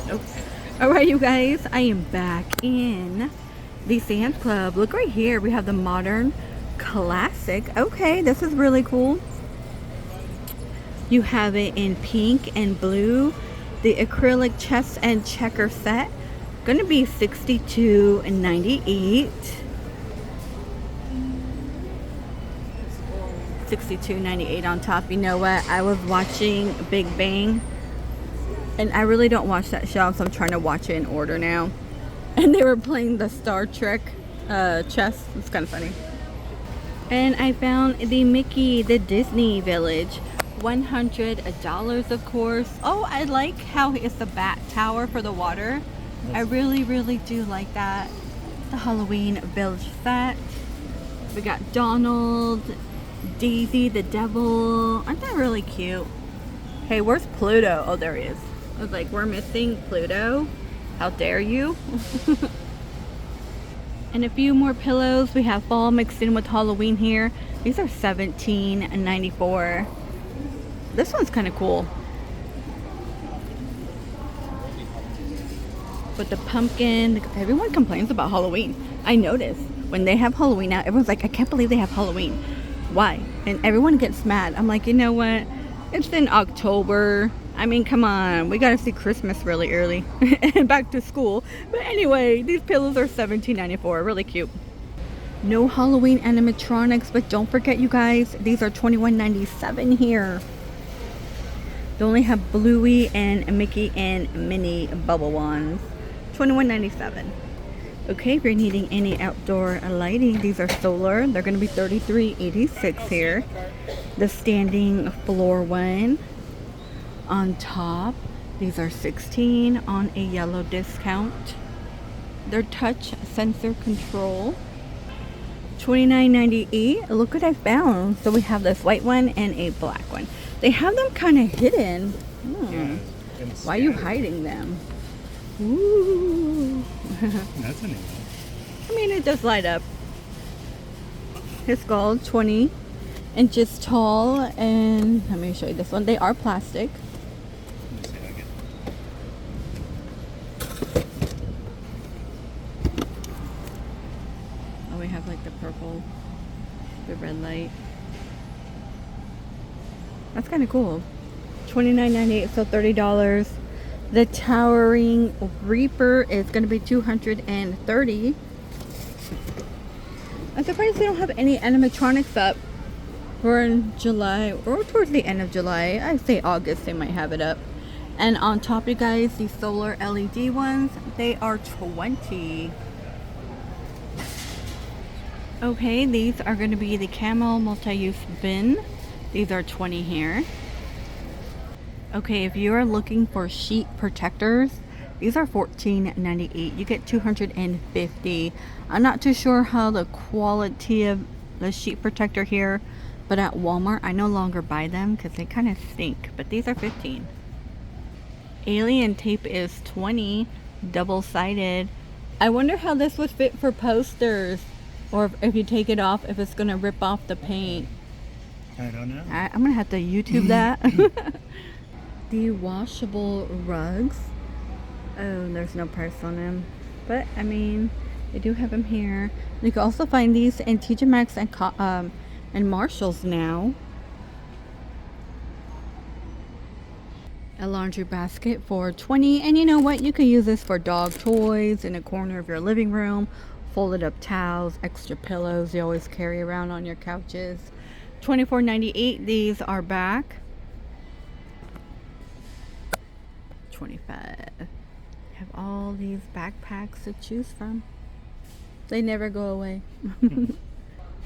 Nope. Alright, you guys, I am back in the Sam's Club. Look right here, we have the modern classic. Okay, this is really cool. You have it in pink and blue. The acrylic chest and checker set. Gonna be $62.98. $62.98 on top. You know what? I was watching Big Bang. And I really don't watch that show, so I'm trying to watch it in order now. And they were playing the Star Trek chess. It's kind of funny. And I found the Mickey, the Disney Village. $100, of course. Oh, I like how it's the bat tower for the water. I really, really do like that. The Halloween Village set. We got Donald, Daisy, the devil. Aren't they really cute? Hey, where's Pluto? Oh, there he is. I was like, we're missing Pluto. How dare you? And a few more pillows. We have fall mixed in with Halloween here. These are $17.94. This one's kind of cool. With the pumpkin. Everyone complains about Halloween. I notice when they have Halloween out, everyone's like, I can't believe they have Halloween. Why? And everyone gets mad. I'm like, you know what? It's in October. I mean, come on. We gotta see Christmas really early. And back to school. But anyway, these pillows are $17.94. Really cute. No Halloween animatronics, but don't forget, you guys, these are $21.97 here. They only have Bluey and Mickey and Minnie bubble ones. $21.97. Okay, if you're needing any outdoor lighting, these are solar. They're going to be $33.86 here. The standing floor one on top. These are $16 on a yellow discount. They're touch sensor control. $29.98. Look what I found. So we have this white one and a black one. They have them kind of hidden. Yeah, why are you hiding them? Ooh. That's a neat one. I mean, it does light up. It's called 20 inches tall, and let me show you this one. They are plastic. Let me see if I can. Oh, we have like the purple, the red light. That's kind of cool. $29.98, so $30. The Towering Reaper is going to be $230. I'm surprised they don't have any animatronics up for in July or towards the end of July. I say August they might have it up. And on top, you guys, the solar LED ones, they are $20. Okay, these are going to be the Camel multi-use bin. These are $20 here. Okay, if you are looking for sheet protectors, these are $14.98. You get 250. I'm not too sure how the quality of the sheet protector here, but at Walmart, I no longer buy them because they kind of stink. But these are $15. Alien tape is $20, double-sided. I wonder how this would fit for posters, or if you take it off, if it's going to rip off the paint. I don't know. I'm going to have to YouTube that. The washable rugs. Oh, there's no price on them. But, I mean, they do have them here. You can also find these in TJ Maxx and Marshalls now. A laundry basket for $20. And you know what? You can use this for dog toys in a corner of your living room. Folded up towels, extra pillows you always carry around on your couches. $24.98. These are back. $25. Have all these backpacks to choose from. They never go away.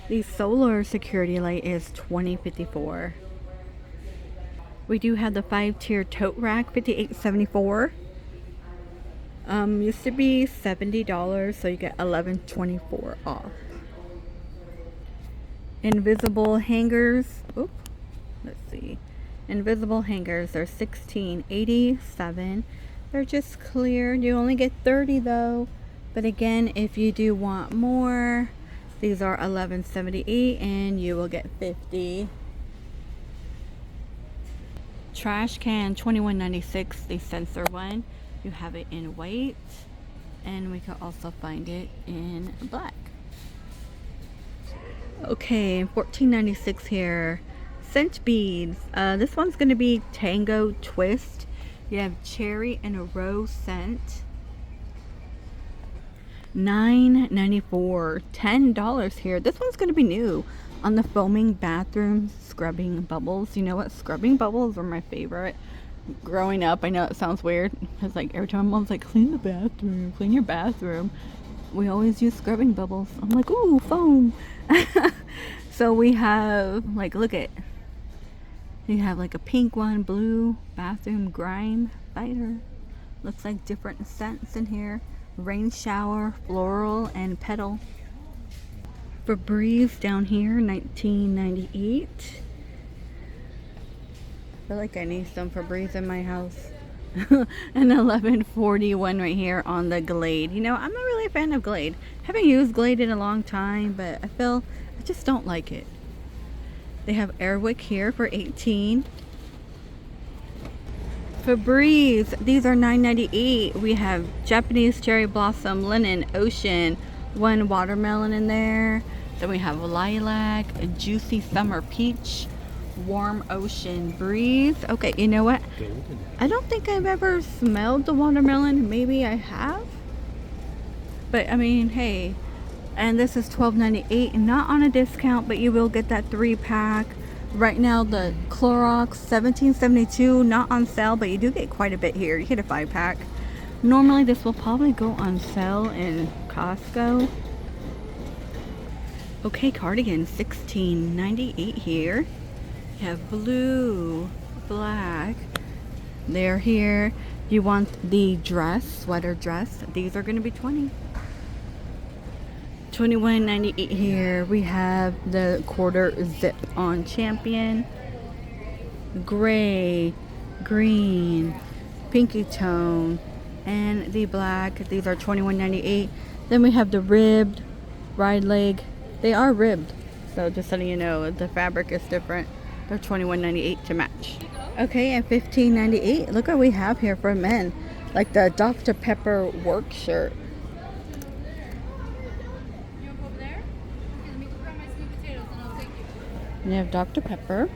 The solar security light is $20.54. We do have the 5-tier tote rack, $58.74. Used to be $70, so you get $11.24 off. Invisible hangers. Oop. Let's see. Invisible hangers are $16.87. They're just clear. You only get 30 though. But again, if you do want more, these are $11.78 and you will get 50. Trash can $21.96, the sensor one. You have it in white, and we can also find it in black. Okay, $14.96 here. Scent beads. This one's gonna be Tango Twist. You have cherry and a rose scent. $9.94. $10 here. This one's gonna be new on the foaming bathroom scrubbing bubbles. You know what? Scrubbing bubbles are my favorite. Growing up, I know it sounds weird because like every time mom's like, clean the bathroom, clean your bathroom, we always use scrubbing bubbles. I'm like, ooh, foam. So we have like, look at, you have like a pink one, blue, bathroom grime fighter. Looks like different scents in here. Rain shower, floral, and petal. Febreze down here, $19.98. I feel like I need some Febreze in my house. And $11.41 right here on the Glade. You know, I'm not really a fan of Glade. Haven't used Glade in a long time, but I just don't like it. They have Airwick here for $18. Febreze, these are $9.98. We have Japanese cherry blossom, linen, ocean, one watermelon in there. Then we have lilac, a juicy summer peach, warm ocean breeze. Okay, you know what? I don't think I've ever smelled the watermelon. Maybe I have. But I mean, hey. And this is $12.98, not on a discount, but you will get that 3-pack. Right now the Clorox $17.72, not on sale, but you do get quite a bit here. You get a 5-pack. Normally this will probably go on sale in Costco. Okay, cardigan $16.98 here. You have blue, black. They're here. You want the dress, sweater dress. These are going to be $20. $21.98 here. We have the quarter zip on Champion. Gray, green, pinky tone, and the black. These are $21.98. Then we have the ribbed ride leg. They are ribbed, so just letting you know, the fabric is different. They're $21.98 to match. Okay, and $15.98. Look what we have here for men, like the Dr. Pepper work shirt. You have Dr. Pepper.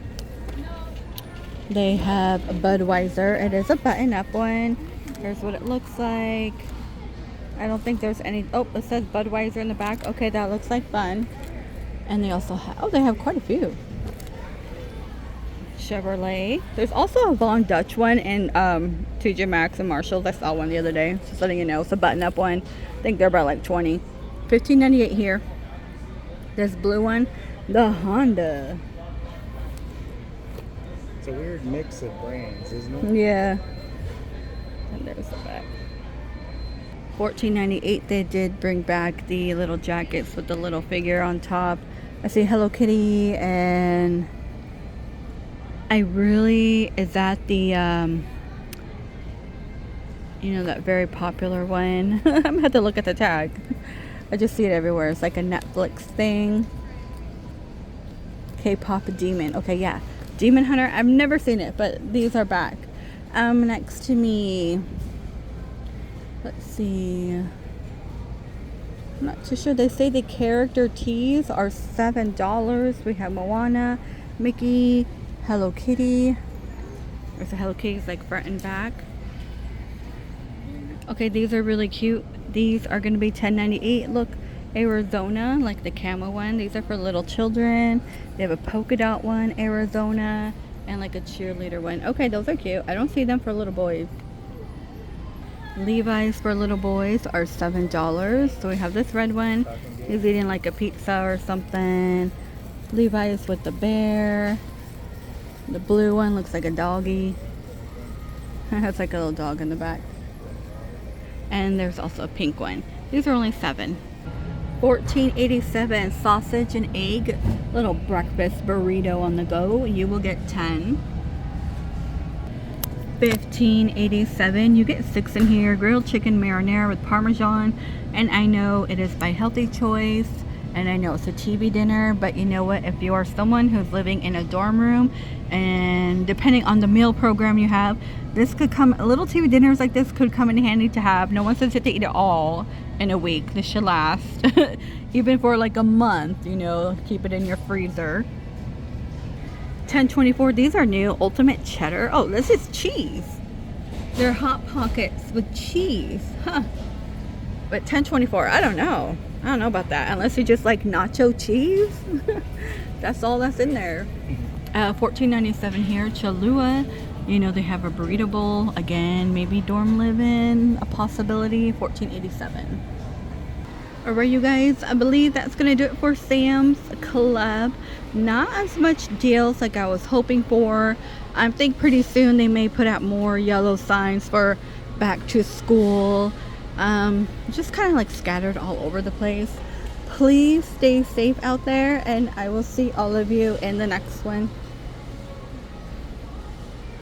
They have a Budweiser. It is a button-up one. Here's what it looks like. I don't think there's any. Oh, it says Budweiser in the back. Okay, that looks like fun. And they also have. Oh, they have quite a few. Chevrolet. There's also a Von Dutch one in TJ Maxx and Marshalls. I saw one the other day. Just letting you know. It's a button-up one. I think they're about like $20. $15.98 here. This blue one. The Honda. It's a weird mix of brands, isn't it? Yeah. And there's the back. $14.98. They did bring back the little jackets with the little figure on top. I see Hello Kitty, and is that the you know, that very popular one? I'm gonna have to look at the tag. I just see it everywhere. It's like a Netflix thing. K-pop demon. Okay, yeah, Demon Hunter. I've never seen it, but these are back. Next to me, let's see, I'm not too sure. They say the character tees are $7. We have Moana, Mickey, Hello Kitty. There's a Hello Kitty's like front and back. Okay, these are really cute. These are going to be $10.98. Look, Arizona, like the camo one. These are for little children. They have a polka dot one, Arizona, and like a cheerleader one. Okay, those are cute. I don't see them for little boys. Levi's for little boys are $7. So we have this red one. He's eating like a pizza or something. Levi's with the bear. The blue one looks like a doggy. It has like a little dog in the back. And there's also a pink one. These are only $7. $14.87. Sausage and egg little breakfast burrito on the go. You will get 10. $15.87. You get 6 in here. Grilled chicken marinara with Parmesan. And I know it is by Healthy Choice. And I know it's a TV dinner. But you know what? If you are someone who's living in a dorm room, and depending on the meal program you have, This could come, little TV dinners like this could come in handy to have. No one says you have to eat it all in a week. This should last even for like a month, you know, keep it in your freezer. 10.24. These are new. Ultimate cheddar. Oh, this is cheese. They're hot pockets with cheese, huh? But 10.24. I don't know about that, unless you just like nacho cheese. That's all that's in there. 14.97 here. Cholula. You know, they have a burrito bowl. Again, maybe dorm living, a possibility. 14.87. Alright, you guys, I believe that's gonna do it for Sam's Club. Not as much deals like I was hoping for. I think pretty soon they may put out more yellow signs for back to school. Just kind of like scattered all over the place. Please stay safe out there, and I will see all of you in the next one.